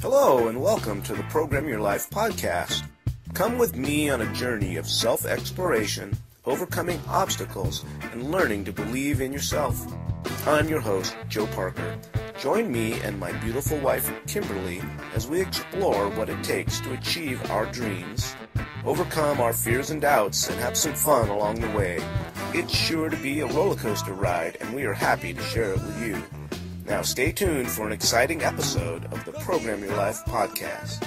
Hello and welcome to the Program Your Life podcast. Come with me on a journey of self-exploration, overcoming obstacles, and learning to believe in yourself. I'm your host, Joe Parker. Join me and my beautiful wife, Kimberly, as we explore what it takes to achieve our dreams, overcome our fears and doubts, and have some fun along the way. It's sure to be a roller coaster ride, and we are happy to share it with you. Now stay tuned for an exciting episode of the Program Your Life podcast.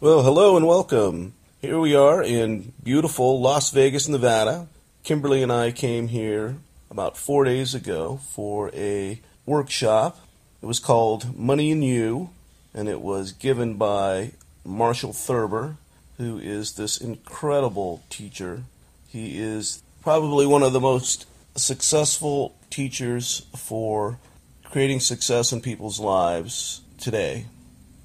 Well, hello and welcome. Here we are in beautiful Las Vegas, Nevada. Kimberly and I came here about 4 days ago for a workshop. It was called Money and You, and it was given by Marshall Thurber, who is this incredible teacher. He is probably one of the most successful teachers for creating success in people's lives today.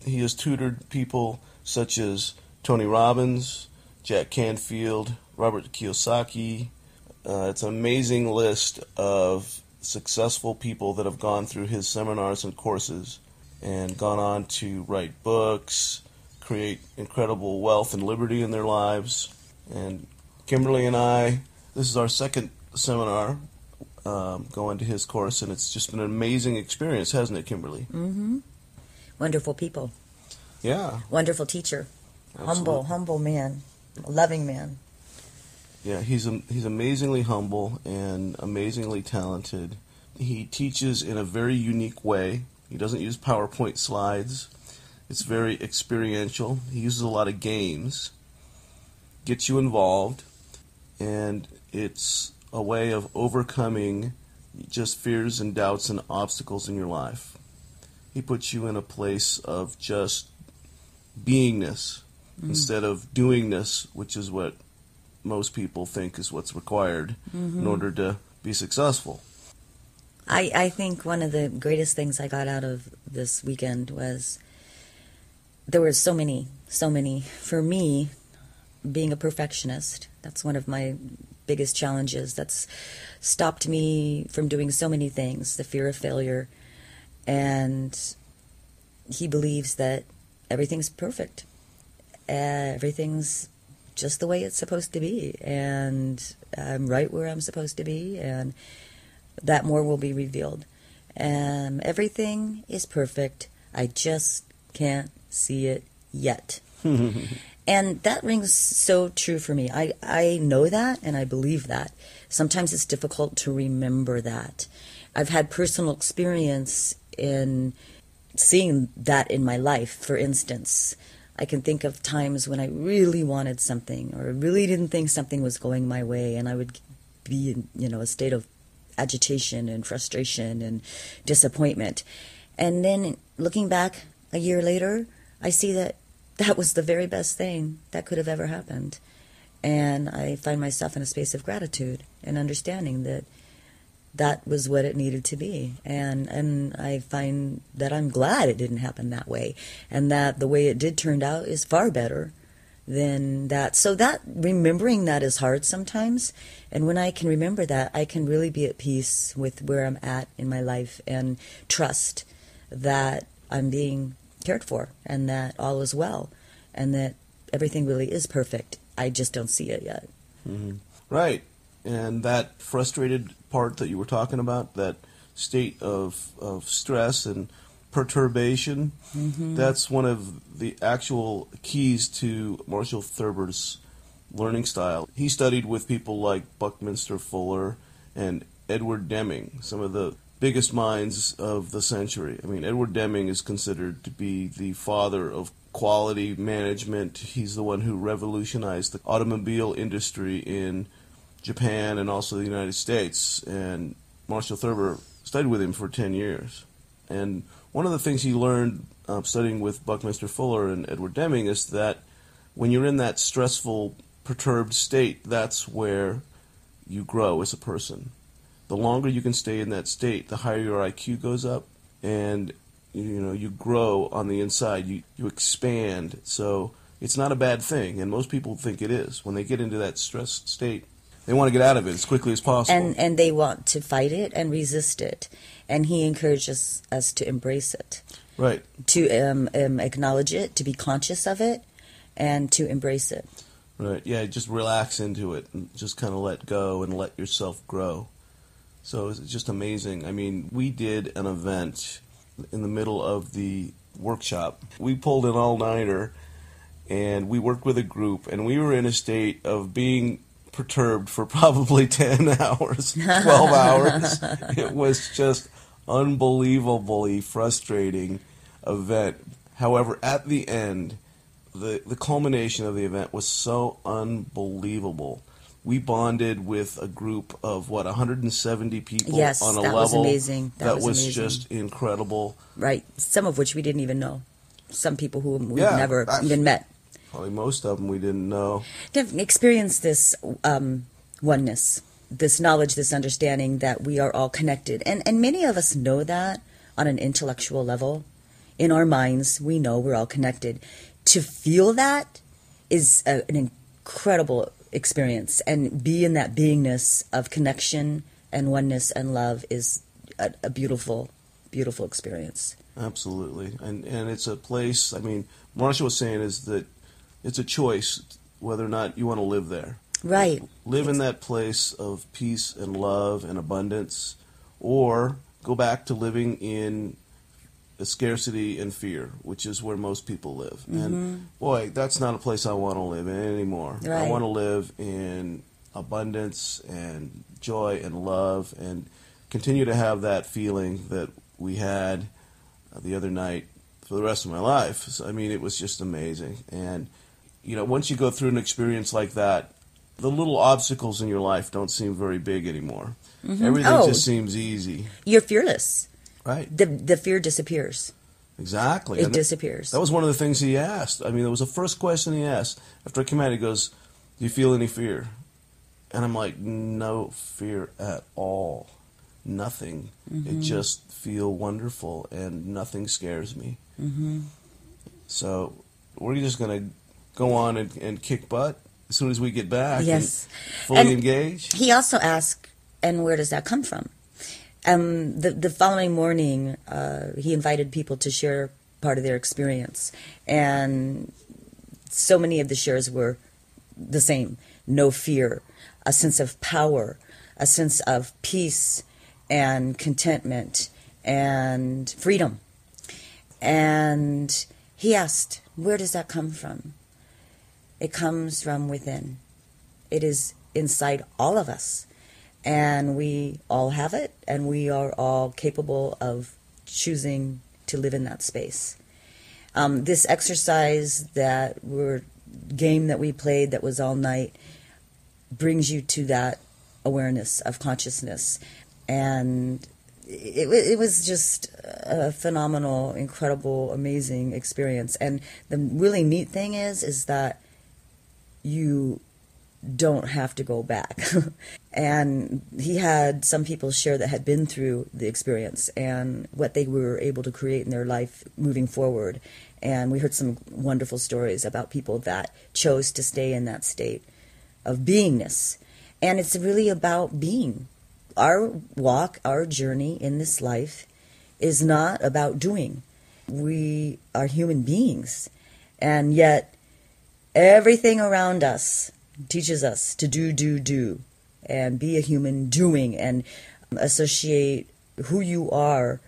He has tutored people such as Tony Robbins, Jack Canfield, Robert Kiyosaki. It's an amazing list of successful people that have gone through his seminars and courses and gone on to write books, create incredible wealth and liberty in their lives. And Kimberly and I, this is our second seminar going to his course, and it's just been an amazing experience, hasn't it, Kimberly? Mm-hmm. Wonderful people. Yeah. Wonderful teacher. Absolutely. Humble man. A loving man. Yeah, he's amazingly humble and amazingly talented. He teaches in a very unique way. He doesn't use PowerPoint slides. It's very experiential. He uses a lot of games, gets you involved, and it's a way of overcoming just fears and doubts and obstacles in your life. He puts you in a place of just beingness instead of doingness, which is what most people think is what's required in order to be successful. I think one of the greatest things I got out of this weekend was there were so many. For me, being a perfectionist, that's one of my biggest challenges. That's stopped me from doing so many things, the fear of failure. And he believes that everything's perfect. Everything's just the way it's supposed to be. And I'm right where I'm supposed to be. And that more will be revealed. Everything is perfect. I just can't see it yet. And that rings so true for me. I know that and I believe that. Sometimes it's difficult to remember that. I've had personal experience in seeing that in my life. For instance, I can think of times when I really wanted something or really didn't think something was going my way, and I would be in a state of agitation and frustration and disappointment. And then looking back a year later, I see that that was the very best thing that could have ever happened. And I find myself in a space of gratitude and understanding that that was what it needed to be. And I find that I'm glad it didn't happen that way. And that the way it did turn out is far better than that. So that remembering that is hard sometimes. And when I can remember that, I can really be at peace with where I'm at in my life and trust that I'm being cared for and that all is well and that everything really is perfect. I just don't see it yet. Mm-hmm. Right. And that frustrated part that you were talking about, that state of stress and perturbation, that's one of the actual keys to Marshall Thurber's learning style. He studied with people like Buckminster Fuller and Edward Deming, some of the biggest minds of the century. I mean, Edward Deming is considered to be the father of quality management. He's the one who revolutionized the automobile industry in Japan and also the United States. And Marshall Thurber studied with him for 10 years. And one of the things he learned studying with Buckminster Fuller and Edward Deming is that when you're in that stressful, perturbed state, that's where you grow as a person. The longer you can stay in that state, the higher your IQ goes up, and you grow on the inside. You expand. So it's not a bad thing, and most people think it is. When they get into that stressed state, They want to get out of it as quickly as possible. And they want to fight it and resist it. And he encourages us to embrace it. Right. To acknowledge it, to be conscious of it, and to embrace it. Right. Yeah, just relax into it and just kind of let go and let yourself grow. So it's just amazing. I mean, we did an event in the middle of the workshop. We pulled an all-nighter, and we worked with a group, and we were in a state of being perturbed for probably 10 hours, 12 hours. It was just unbelievably frustrating event. However, at the end, the culmination of the event was so unbelievable. We bonded with a group of, 170 people on a level was amazing. That was amazing. Just incredible. Right. Some of which we didn't even know. Some people who we've never even met. Probably most of them we didn't know. To experience this oneness, this knowledge, this understanding that we are all connected. And many of us know that on an intellectual level. In our minds, we know we're all connected. To feel that is an incredible experience, and be in that beingness of connection and oneness and love is a beautiful, beautiful experience. Absolutely. And it's a place, I mean, Marshall was saying is that it's a choice whether or not you want to live there. Right. Live in that place of peace and love and abundance, or go back to living in scarcity and fear, which is where most people live. Mm-hmm. And boy, that's not a place I want to live in anymore. Right. I want to live in abundance and joy and love, and continue to have that feeling that we had the other night for the rest of my life. So, I mean, it was just amazing. And, you know, once you go through an experience like that, the little obstacles in your life don't seem very big anymore. Mm-hmm. Everything just seems easy. You're fearless. Right. The fear disappears. Exactly. It disappears. That was one of the things he asked. I mean, it was the first question he asked. After I came out, he goes, "Do you feel any fear?" And I'm like, "No fear at all. Nothing. Mm-hmm. It just feel wonderful, and nothing scares me." Mm-hmm. So we're just going to go on and kick butt as soon as we get back. Yes. And fully engage. He also asked, and where does that come from? The following morning, he invited people to share part of their experience. And so many of the shares were the same. No fear, a sense of power, a sense of peace and contentment and freedom. And he asked, where does that come from? It comes from within. It is inside all of us. And we all have it, and we are all capable of choosing to live in that space. This exercise game that we played that was all night brings you to that awareness of consciousness. And it was just a phenomenal, incredible, amazing experience. And the really neat thing is that you don't have to go back. And he had some people share that had been through the experience and what they were able to create in their life moving forward. And we heard some wonderful stories about people that chose to stay in that state of beingness. And it's really about being. Our walk, our journey in this life is not about doing. We are human beings. And yet everything around us teaches us to do, and be a human doing, and associate who you are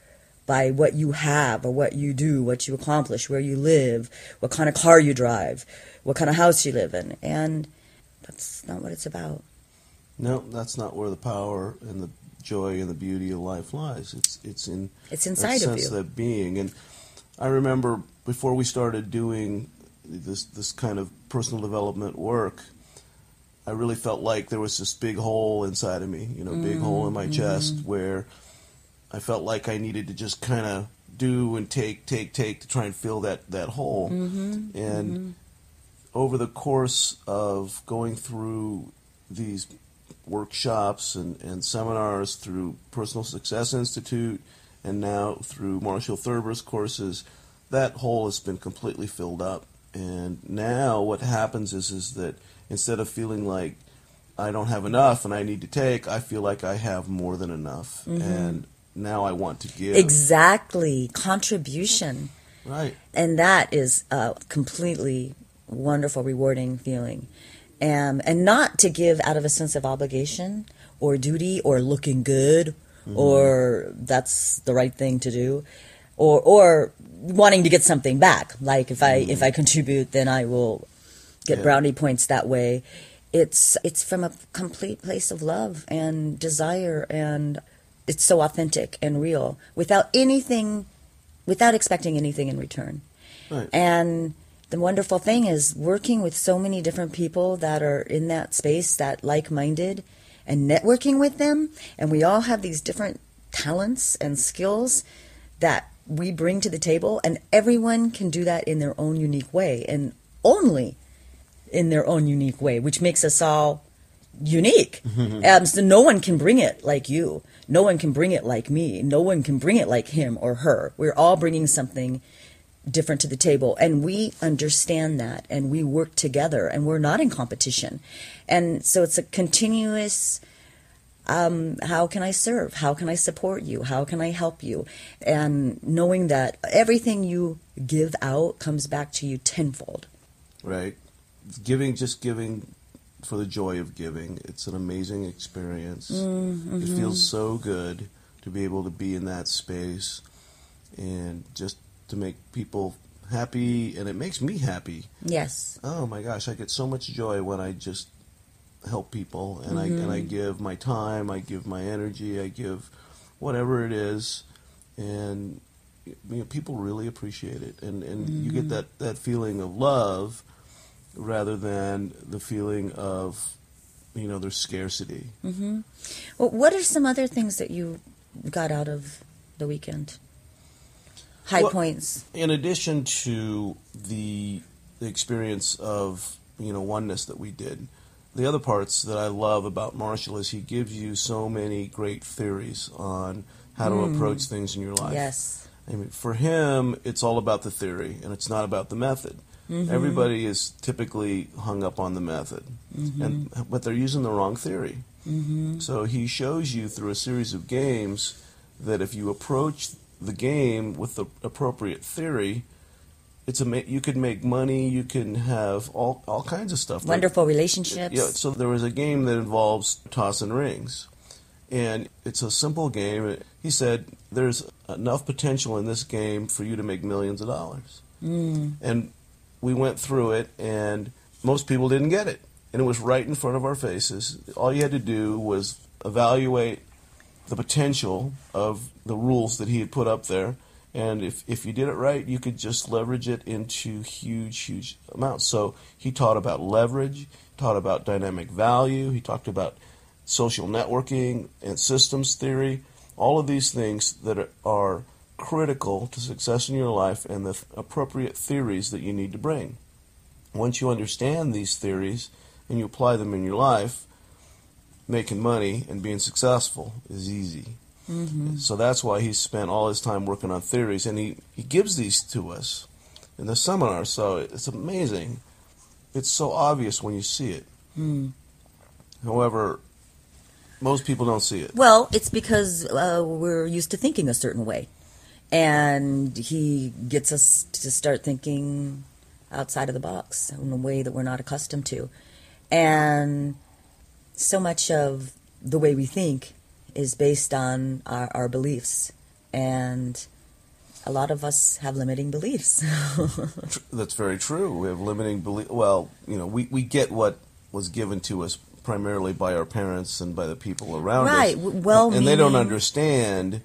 by what you have or what you do, what you accomplish, where you live, what kind of car you drive, what kind of house you live in. And that's not what it's about. No, that's not where the power and the joy and the beauty of life lies. It's inside of you. Sense that being. And I remember before we started doing this kind of personal development work, I really felt like there was this big hole inside of me, big hole in my chest, where I felt like I needed to just kind of do and take to try and fill that hole. Mm-hmm. And over the course of going through these workshops and seminars through Personal Success Institute and now through Marshall Thurber's courses, that hole has been completely filled up. And now what happens is that instead of feeling like I don't have enough and I need to take, I feel like I have more than enough. And now I want to give. Exactly. Contribution. Right. And that is a completely wonderful, rewarding feeling. And not to give out of a sense of obligation or duty or looking good or that's the right thing to do or wanting to get something back. Like if I contribute, then I will get brownie points that way. It's from a complete place of love and desire, and it's so authentic and real without expecting anything in return. Right. And the wonderful thing is working with so many different people that are in that space, that like-minded, and networking with them. And we all have these different talents and skills that we bring to the table, and everyone can do that in their own unique way, and only in their own unique way, which makes us all unique. So no one can bring it like you. No one can bring it like me. No one can bring it like him or her. We're all bringing something different to the table, and we understand that, and we work together, and we're not in competition. And so it's a continuous, how can I serve? How can I support you? How can I help you? And knowing that everything you give out comes back to you tenfold. Right. Just giving for the joy of giving. It's an amazing experience. It feels so good to be able to be in that space and just to make people happy, and it makes me happy. Yes. Oh my gosh, I get so much joy when I just help people, and I give my time, I give my energy, I give whatever it is, and people really appreciate it, and you get that feeling of love rather than the feeling of there's scarcity. Well, what are some other things that you got out of the weekend? High points. In addition to the experience of oneness that we did, the other parts that I love about Marshall is he gives you so many great theories on how to approach things in your life. Yes. I mean, for him, it's all about the theory, and it's not about the method. Everybody is typically hung up on the method, but they're using the wrong theory. So he shows you through a series of games that if you approach the game with the appropriate theory, you could make money, you can have all kinds of stuff. Wonderful relationships. Yeah, so there was a game that involves tossing rings, and it's a simple game. He said there's enough potential in this game for you to make millions of dollars. And we went through it, and most people didn't get it, and it was right in front of our faces. All you had to do was evaluate the potential of the rules that he had put up there, and if you did it right, you could just leverage it into huge amounts. So he taught about leverage, taught about dynamic value, he talked about social networking and systems theory, all of these things that are critical to success in your life and the appropriate theories that you need to bring. Once you understand these theories and you apply them in your life, making money and being successful is easy. So that's why he spent all his time working on theories, and he gives these to us in the seminar. So it's amazing. It's so obvious when you see it. However, most people don't see it. Well, it's because we're used to thinking a certain way, and he gets us to start thinking outside of the box in a way that we're not accustomed to. And so much of the way we think is based on our beliefs, and a lot of us have limiting beliefs. That's very true. We have limiting beliefs. Well, we get what was given to us primarily by our parents and by the people around us. Right. And they don't understand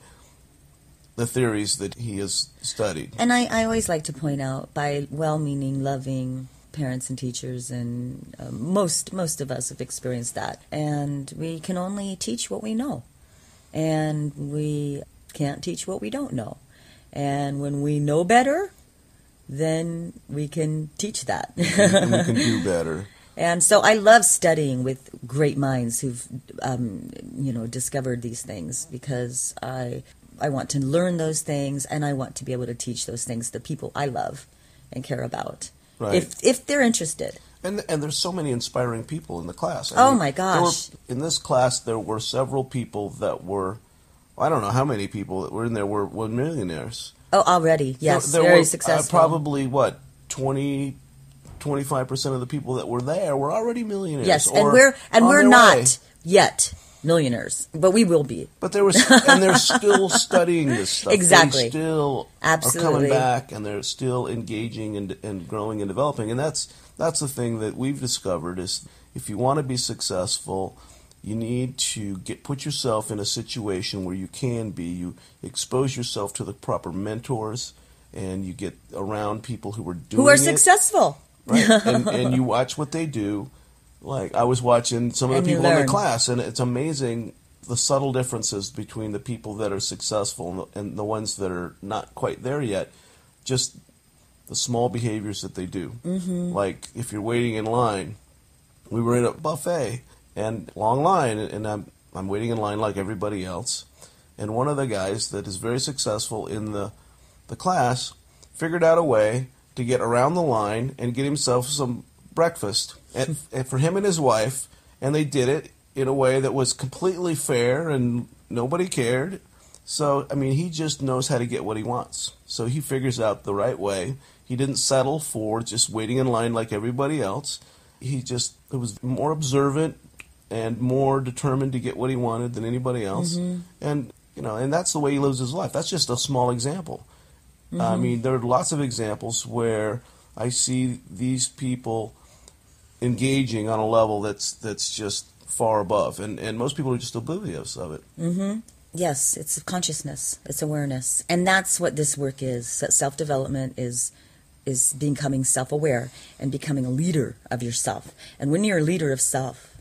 the theories that he has studied. And I always like to point out, by well-meaning, loving parents and teachers, and most of us have experienced that. And we can only teach what we know. And we can't teach what we don't know. And when we know better, then we can teach that. And we can do better. And so I love studying with great minds who've, discovered these things, because I want to learn those things, and I want to be able to teach those things to people I love and care about. Right. If they're interested. And there's so many inspiring people in the class. Oh my gosh! In this class, there were several people that were, I don't know how many people that were in there were millionaires. Oh, already, yes, there very were, successful. Probably 25% of the people that were there were already millionaires. Yes, and we're not yet millionaires, but we will be. But they're still studying this stuff. Exactly. They still Absolutely. are coming back, and they're still engaging and growing and developing. And that's the thing that we've discovered is if you want to be successful, you need to put yourself in a situation where you can be. You expose yourself to the proper mentors, and you get around people who are doing successful. Right, and you watch what they do. Like I was watching some of the people in the class, and it's amazing the subtle differences between the people that are successful and the ones that are not quite there yet. Just the small behaviors that they do. Mm-hmm. Like if you're waiting in line, we were in a buffet and long line, and I'm waiting in line like everybody else. And one of the guys that is very successful in the class figured out a way to get around the line and get himself some breakfast and for him and his wife, and they did it in a way that was completely fair and nobody cared. So, I mean, he just knows how to get what he wants. So he figures out the right way. He didn't settle for just waiting in line like everybody else. It was more observant and more determined to get what he wanted than anybody else. Mm-hmm. And that's the way he lives his life. That's just a small example. Mm-hmm. I mean, there are lots of examples where I see these people engaging on a level that's just far above, and most people are just oblivious of it. Mm-hmm. Yes, it's consciousness, it's awareness, and that's what this work is. Self-development is becoming self-aware and becoming a leader of yourself. And when you're a leader of self,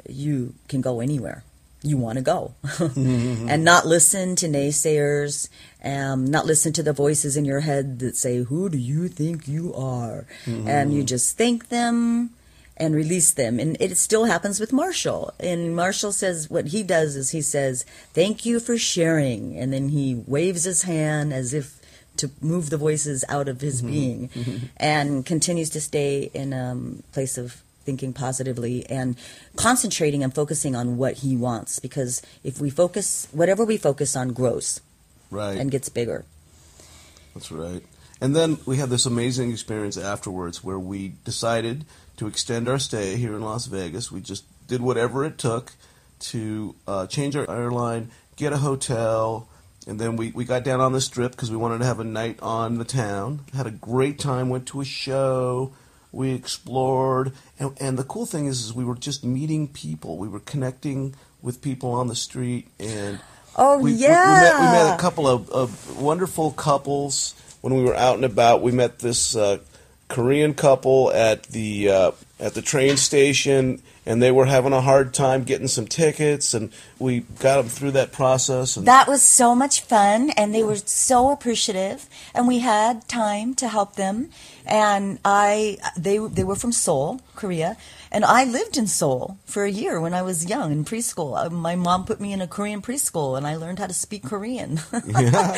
you can go anywhere you want to go, mm-hmm. and not listen to naysayers, not listen to the voices in your head that say, "Who do you think you are?" Mm-hmm. And you just thank them and release them. And it still happens with Marshall. And Marshall says what he does is he says, "Thank you for sharing." And then he waves his hand as if to move the voices out of his mm-hmm. being, mm-hmm. and continues to stay in a place of thinking positively and concentrating and focusing on what he wants. Because if we focus, whatever we focus on grows. Right. And gets bigger. That's right. And then we had this amazing experience afterwards where we decided to extend our stay here in Las Vegas. We just did whatever it took to change our airline, get a hotel, and then we got down on the Strip because we wanted to have a night on the town. Had a great time, went to a show, we explored, and the cool thing is we were just meeting people. We were connecting with people on the street, and we met a couple of wonderful couples when we were out and about. We met this Korean couple at the train station, and they were having a hard time getting some tickets, and we got them through that process. And that was so much fun, and they were so appreciative, and we had time to help them. And they were from Seoul, Korea, and I lived in Seoul for a year when I was young in preschool. My mom put me in a Korean preschool, and I learned how to speak Korean. Yeah.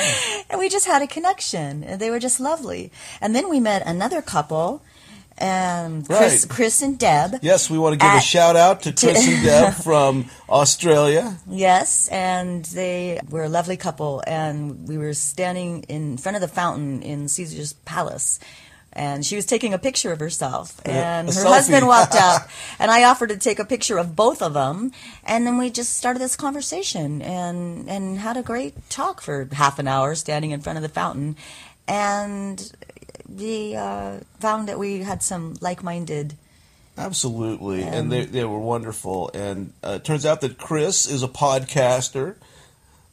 And we just had a connection, and they were just lovely. And then we met another couple, and Chris and Deb. Yes, we want to give a shout out to Chris and Deb from Australia. Yes, and they were a lovely couple, and we were standing in front of the fountain in Caesar's Palace. And she was taking a picture of herself, and her husband walked up, and I offered to take a picture of both of them, and then we just started this conversation and had a great talk for half an hour standing in front of the fountain, and we found that we had some like-minded. Absolutely, and they were wonderful, and it turns out that Chris is a podcaster.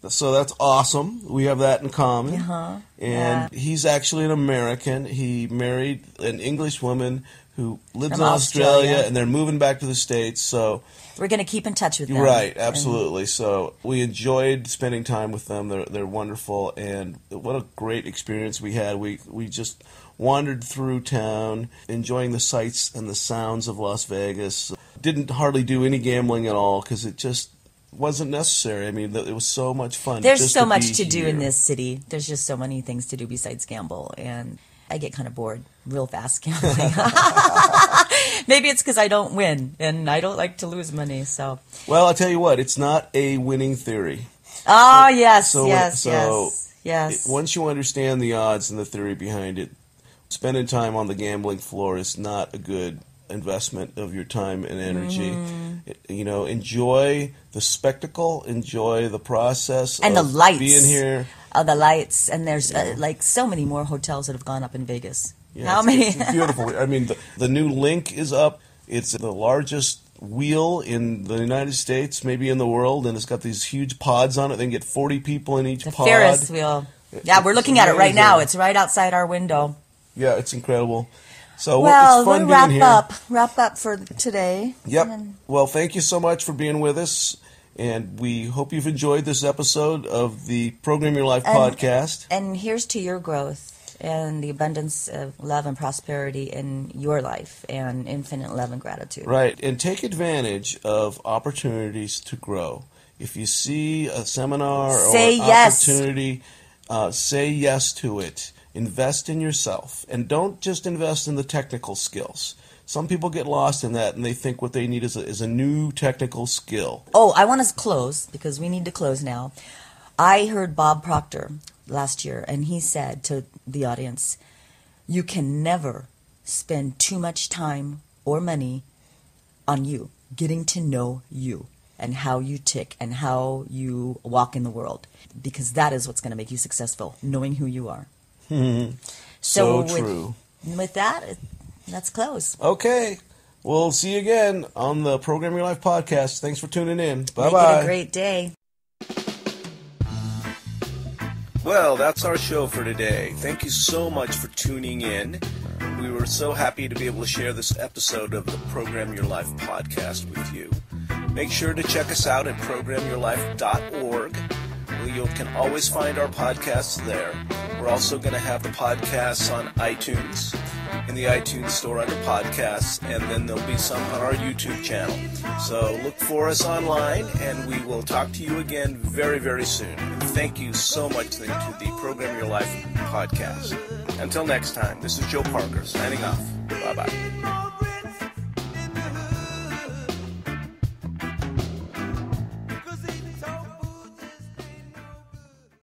So that's awesome. We have that in common. Uh-huh. And he's actually an American. He married an English woman who lives in Australia, and they're moving back to the States. So we're going to keep in touch with them. Right, absolutely. So we enjoyed spending time with them. They're wonderful, and what a great experience we had. We just wandered through town, enjoying the sights and the sounds of Las Vegas. Didn't hardly do any gambling at all because it just wasn't necessary. I mean, it was so much fun. There's so much to do in this city. There's just so many things to do besides gamble, and I get kind of bored real fast gambling. Maybe it's because I don't win, and I don't like to lose money. So. Well, I'll tell you what. It's not a winning theory. Oh, yes, yes. Once you understand the odds and the theory behind it, spending time on the gambling floor is not a good investment of your time and energy. Enjoy the spectacle, enjoy the process, and of the lights. Being here. The lights, and there's like so many more hotels that have gone up in Vegas. Yeah, How many? It's beautiful. I mean, the new link is up. It's the largest wheel in the United States, maybe in the world, and it's got these huge pods on it. They can get 40 people in each pod. Ferris wheel. Yeah, we're looking at it right now. It's right outside our window. Yeah, it's incredible. So well, it's fun we'll being here. Wrap up for today. Yep. Well, thank you so much for being with us, and we hope you've enjoyed this episode of the Program Your Life podcast. And here's to your growth and the abundance of love and prosperity in your life and infinite love and gratitude. Right, and take advantage of opportunities to grow. If you see a seminar or an opportunity, say yes to it. Invest in yourself, and don't just invest in the technical skills. Some people get lost in that, and they think what they need is a new technical skill. Oh, I want to close, because we need to close now. I heard Bob Proctor last year, and he said to the audience, you can never spend too much time or money on you, getting to know you and how you tick and how you walk in the world, because that is what's going to make you successful, knowing who you are. So true. With that, let's close. Okay. We'll see you again on the Program Your Life podcast. Thanks for tuning in. Bye-bye. Make it a great day. Well, that's our show for today. Thank you so much for tuning in. We were so happy to be able to share this episode of the Program Your Life podcast with you. Make sure to check us out at programyourlife.org. You can always find our podcasts there. We're also going to have the podcasts on iTunes, in the iTunes store under podcasts, and then there'll be some on our YouTube channel. So look for us online, and we will talk to you again very, very soon. Thank you so much to the Program Your Life podcast. Until next time, this is Joe Parker signing off. Bye-bye.